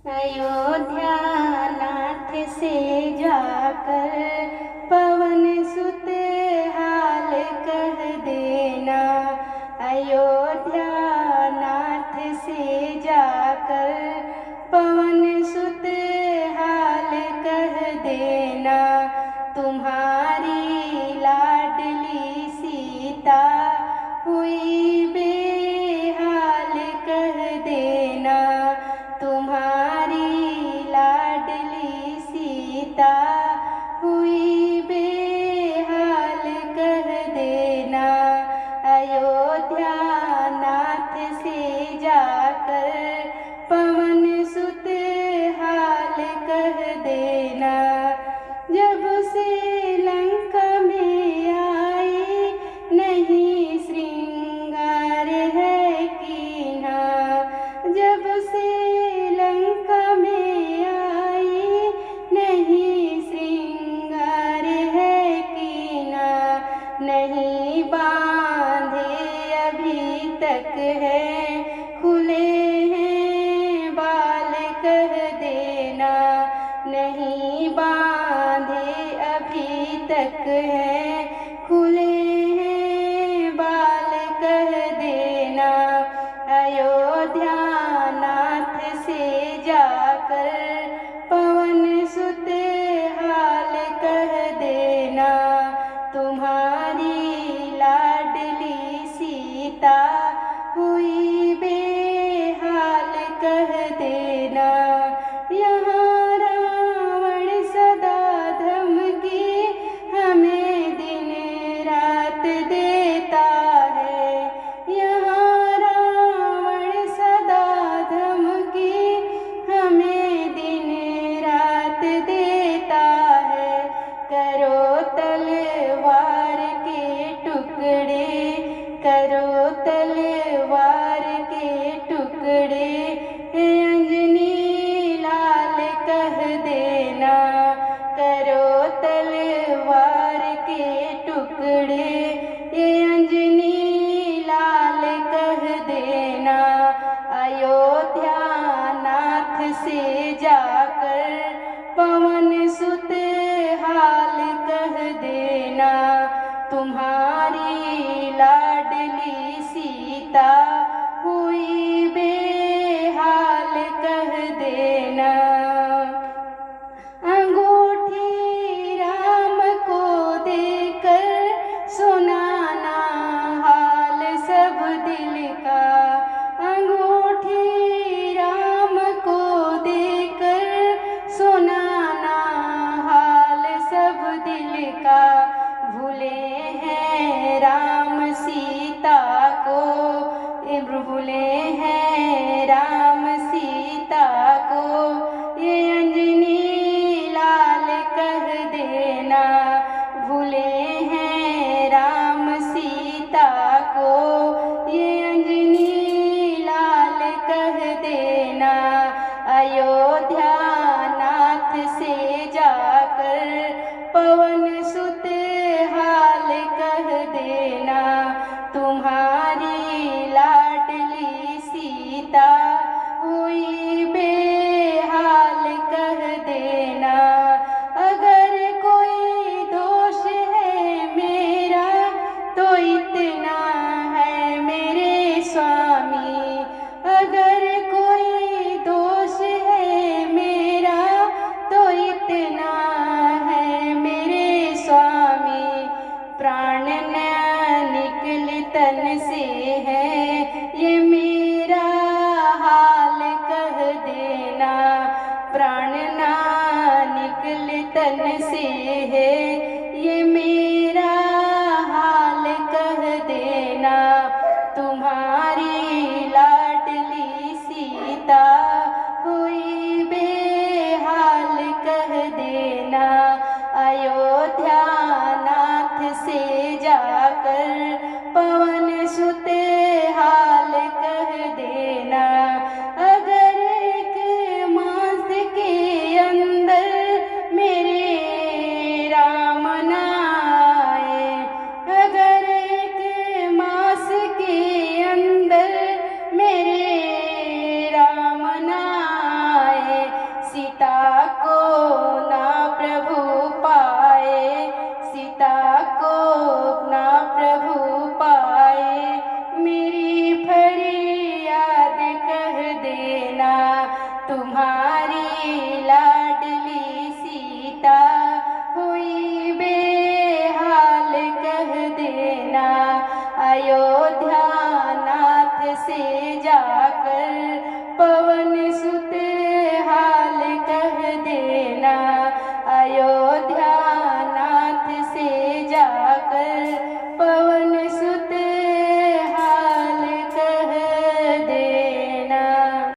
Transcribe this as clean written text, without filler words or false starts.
अयोध्या नाथ से जाकर पवन सुत हाल कह देना। अयोध्या नाथ से जाकर पवन सुत हाल कह देना। तुम्हारी लाडली सीता हुई बेहाल कह देना। तुम्हारी लाडली सीता हुई बेहाल कह देना। अयोध्या नाथ से जाकर पवन सुत हाल कह देना। जब से लंका में आई नहीं श्रृंगार है कीन्हा। जब से लंका में आई नहीं श्रृंगार है कीन्हा। नहीं बांधे अभी तक है खुले हैं बाल कह देना। नहीं बांधे अभी तक है खुले हैं बाल कह देना। अयोध्या नाथ से जाकर पवन सुत हाल कह देना। तुम्हारी लाडली सीता हुई बेहाल कह देना। यहाँ रावण सदा धमकी हमें दिन रात देता है। यहाँ रावण सदा धमकी हमें दिन रात देता है। करो तलवार के टुकड़े, करो तलवार के टुकड़े, हे अंजनी लाल कह देना। करो तलवार के टुकड़े, ये अंजनी लाल कह देना। अयोध्या नाथ से जाकर पवन सुत हाल कह देना। तुम्हारी लाडली सीता हुई बेहाल कह देना। अंगूठी राम को देकर सुनाना हाल सब दिल का। अंगूठी राम को देकर सुनाना हाल सब दिल का। भूले हैं राम सीता को, भूले हैं राम सीता को, ये अंजनी लाल कह देना। भूले हैं राम सीता को, ये अंजनी लाल कह देना। अयोध्या नाथ से जाकर पवन सुत हाल कह देना। तुम्हारी लाडली सीता हुई बेहाल कह देना। अगर कोई दोष है मेरा तो इतना है मेरे स्वामी। अगर कोई दोष है मेरा तो इतना है मेरे स्वामी। प्राण न निकल तन से है ये मेरा हाल कह देना। प्राण ना निकल तन से है ये मेरा हाल कह देना। तुम्हारी लाडली सीता हुई बेहाल कह देना। अयोध्या नाथ से जाकर पवन सुत हाल कह देना। अगर एक मास के अंदर मेरे पिता